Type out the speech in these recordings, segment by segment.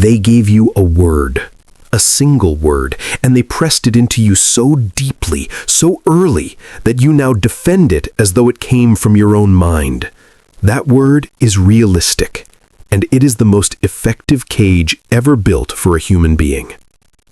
They gave you a word, a single word, and they pressed it into you so deeply, so early, that you now defend it as though it came from your own mind. That word is realistic, and it is the most effective cage ever built for a human being.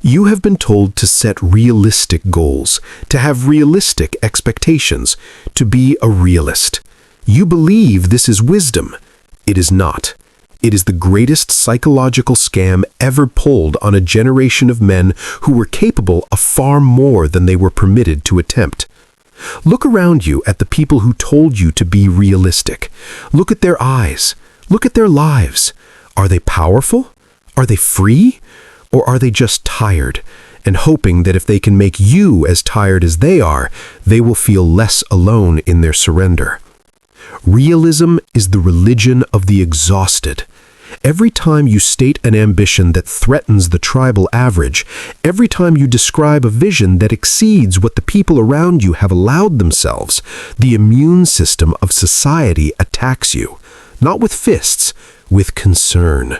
You have been told to set realistic goals, to have realistic expectations, to be a realist. You believe this is wisdom. It is not. It is the greatest psychological scam ever pulled on a generation of men who were capable of far more than they were permitted to attempt. Look around you at the people who told you to be realistic. Look at their eyes. Look at their lives. Are they powerful? Are they free? Or are they just tired and hoping that if they can make you as tired as they are, they will feel less alone in their surrender? Realism is the religion of the exhausted. Every time you state an ambition that threatens the tribal average, every time you describe a vision that exceeds what the people around you have allowed themselves, the immune system of society attacks you, not with fists, with concern.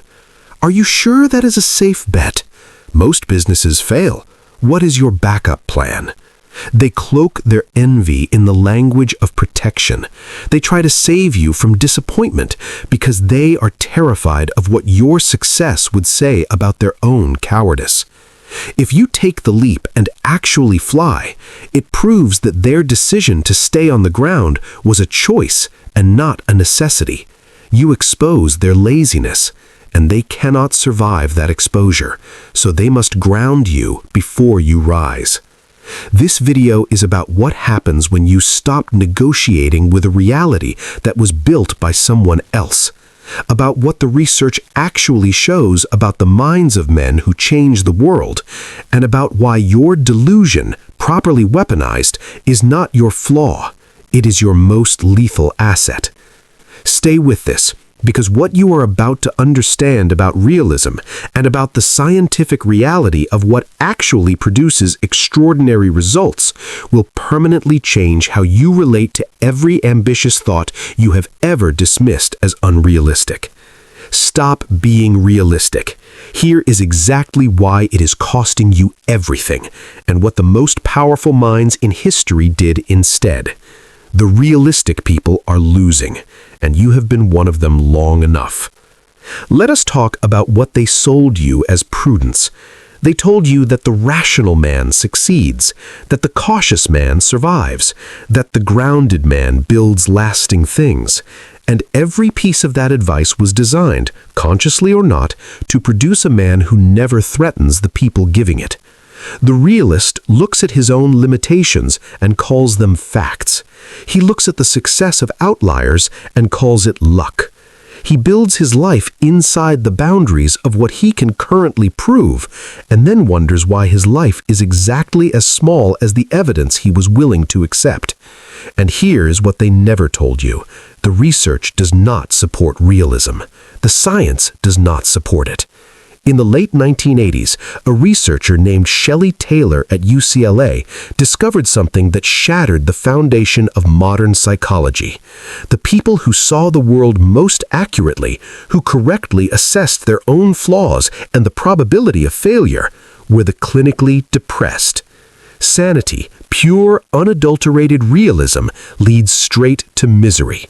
Are you sure that is a safe bet? Most businesses fail. What is your backup plan? They cloak their envy in the language of protection. They try to save you from disappointment because they are terrified of what your success would say about their own cowardice. If you take the leap and actually fly, it proves that their decision to stay on the ground was a choice and not a necessity. You expose their laziness, and they cannot survive that exposure, so they must ground you before you rise. This video is about what happens when you stop negotiating with a reality that was built by someone else, about what the research actually shows about the minds of men who change the world, and about why your delusion, properly weaponized, is not your flaw, it is your most lethal asset. Stay with this, because what you are about to understand about realism and about the scientific reality of what actually produces extraordinary results will permanently change how you relate to every ambitious thought you have ever dismissed as unrealistic. Stop being realistic. Here is exactly why it is costing you everything, and what the most powerful minds in history did instead. The realistic people are losing, and you have been one of them long enough. Let us talk about what they sold you as prudence. They told you that the rational man succeeds, that the cautious man survives, that the grounded man builds lasting things. And every piece of that advice was designed, consciously or not, to produce a man who never threatens the people giving it. The realist looks at his own limitations and calls them facts. He looks at the success of outliers and calls it luck. He builds his life inside the boundaries of what he can currently prove, and then wonders why his life is exactly as small as the evidence he was willing to accept. And here is what they never told you. The research does not support realism. The science does not support it. In the late 1980s, a researcher named Shelley Taylor at UCLA discovered something that shattered the foundation of modern psychology. The people who saw the world most accurately, who correctly assessed their own flaws and the probability of failure, were the clinically depressed. Sanity, pure, unadulterated realism, leads straight to misery.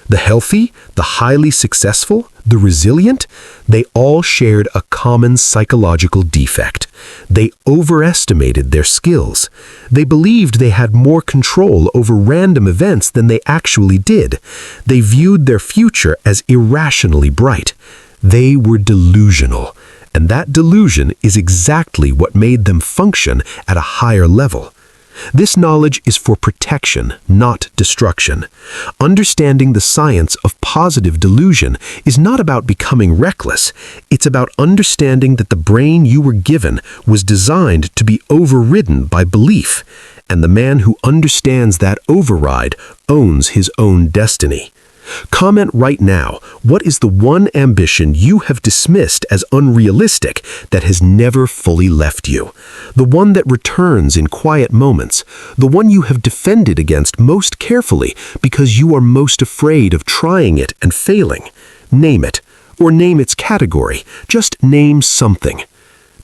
The healthy, the highly successful, the resilient, they all shared a common psychological defect. They overestimated their skills. They believed they had more control over random events than they actually did. They viewed their future as irrationally bright. They were delusional, and that delusion is exactly what made them function at a higher level. This knowledge is for protection, not destruction. Understanding the science of positive delusion is not about becoming reckless. It's about understanding that the brain you were given was designed to be overridden by belief, and the man who understands that override owns his own destiny. Comment right now, what is the one ambition you have dismissed as unrealistic that has never fully left you? The one that returns in quiet moments, the one you have defended against most carefully because you are most afraid of trying it and failing. Name it. Or name its category. Just name something.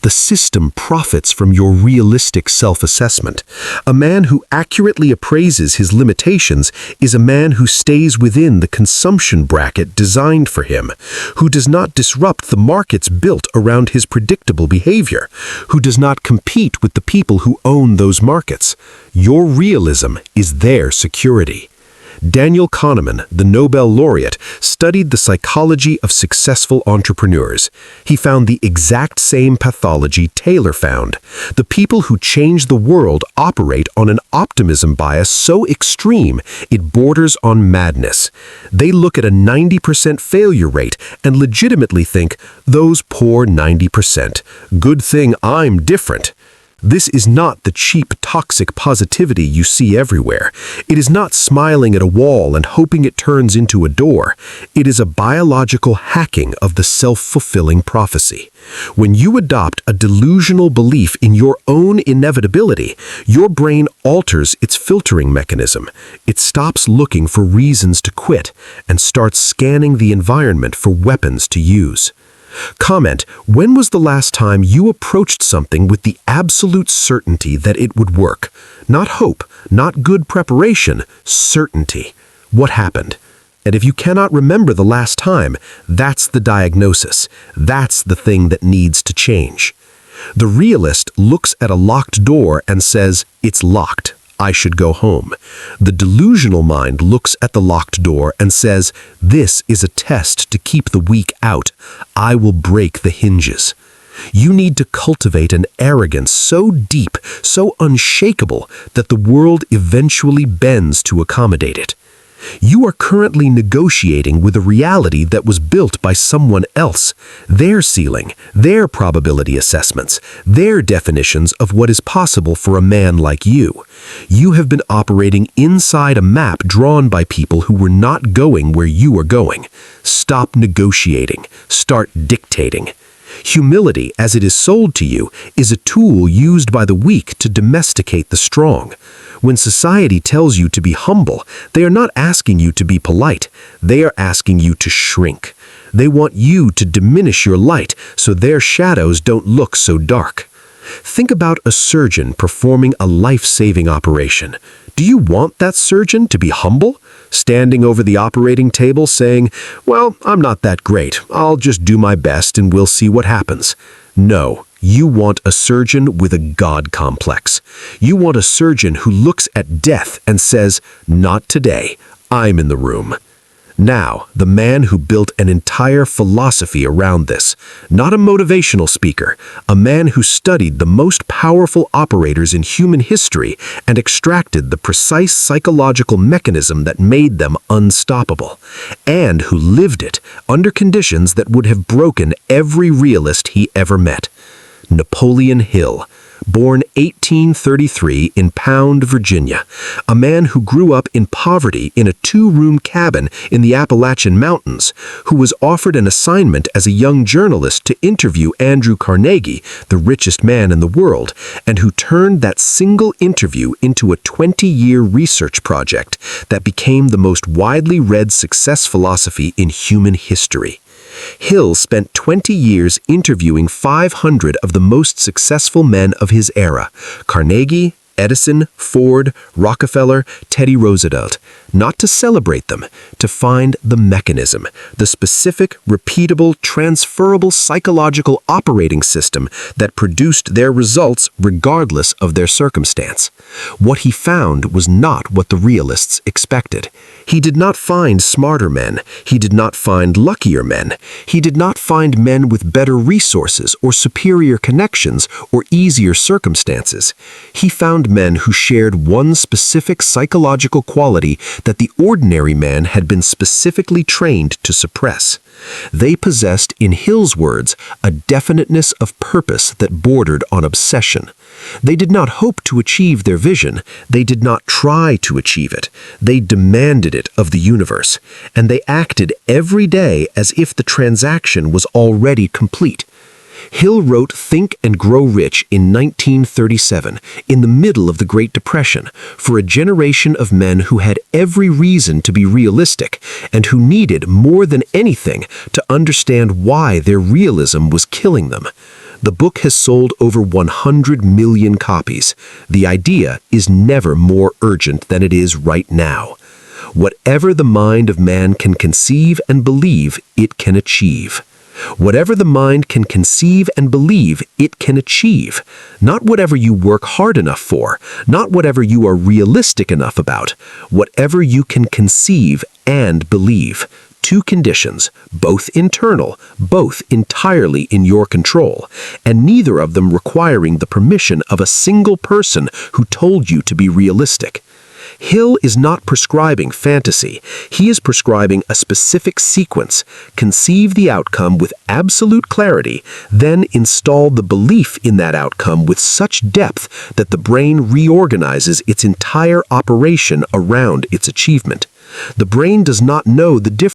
The system profits from your realistic self-assessment. A man who accurately appraises his limitations is a man who stays within the consumption bracket designed for him, who does not disrupt the markets built around his predictable behavior, who does not compete with the people who own those markets. Your realism is their security. Daniel Kahneman, the Nobel laureate, studied the psychology of successful entrepreneurs. He found the exact same pathology Taylor found. The people who change the world operate on an optimism bias so extreme it borders on madness. They look at a 90% failure rate and legitimately think, those poor 90%. Good thing I'm different. This is not the cheap, toxic positivity you see everywhere. It is not smiling at a wall and hoping it turns into a door. It is a biological hacking of the self-fulfilling prophecy. When you adopt a delusional belief in your own inevitability, your brain alters its filtering mechanism. It stops looking for reasons to quit and starts scanning the environment for weapons to use. Comment, when was the last time you approached something with the absolute certainty that it would work? Not hope, not good preparation, certainty. What happened? And if you cannot remember the last time, that's the diagnosis. That's the thing that needs to change. The realist looks at a locked door and says, it's locked. I should go home. The delusional mind looks at the locked door and says, this is a test to keep the weak out. I will break the hinges. You need to cultivate an arrogance so deep, so unshakable, that the world eventually bends to accommodate it. You are currently negotiating with a reality that was built by someone else, their ceiling, their probability assessments, their definitions of what is possible for a man like you. You have been operating inside a map drawn by people who were not going where you are going. Stop negotiating. Start dictating. Humility, as it is sold to you, is a tool used by the weak to domesticate the strong. When society tells you to be humble, they are not asking you to be polite. They are asking you to shrink. They want you to diminish your light so their shadows don't look so dark. Think about a surgeon performing a life-saving operation. Do you want that surgeon to be humble? Standing over the operating table saying, well, I'm not that great. I'll just do my best and we'll see what happens. No. You want a surgeon with a God complex. You want a surgeon who looks at death and says, not today, I'm in the room. Now, the man who built an entire philosophy around this, not a motivational speaker, a man who studied the most powerful operators in human history and extracted the precise psychological mechanism that made them unstoppable, and who lived it under conditions that would have broken every realist he ever met. Napoleon Hill, born 1833 in Pound, Virginia, a man who grew up in poverty in a two-room cabin in the Appalachian Mountains, who was offered an assignment as a young journalist to interview Andrew Carnegie, the richest man in the world, and who turned that single interview into a 20-year research project that became the most widely read success philosophy in human history. Hill spent 20 years interviewing 500 of the most successful men of his era: Carnegie, Edison, Ford, Rockefeller, Teddy Roosevelt, not to celebrate them, to find the mechanism, the specific, repeatable, transferable psychological operating system that produced their results regardless of their circumstance. What he found was not what the realists expected. He did not find smarter men. He did not find luckier men. He did not find men with better resources or superior connections or easier circumstances. He found men who shared one specific psychological quality that the ordinary man had been specifically trained to suppress. They possessed, in Hill's words, a definiteness of purpose that bordered on obsession. They did not hope to achieve their vision. They did not try to achieve it. They demanded it of the universe, and they acted every day as if the transaction was already complete. Hill wrote Think and Grow Rich in 1937, in the middle of the Great Depression, for a generation of men who had every reason to be realistic and who needed more than anything to understand why their realism was killing them. The book has sold over 100 million copies. The idea is never more urgent than it is right now. Whatever the mind of man can conceive and believe, it can achieve. Whatever the mind can conceive and believe, it can achieve. Not whatever you work hard enough for, not whatever you are realistic enough about, whatever you can conceive and believe. Two conditions, both internal, both entirely in your control, and neither of them requiring the permission of a single person who told you to be realistic. Hill is not prescribing fantasy. He is prescribing a specific sequence. Conceive the outcome with absolute clarity, then install the belief in that outcome with such depth that the brain reorganizes its entire operation around its achievement. The brain does not know the difference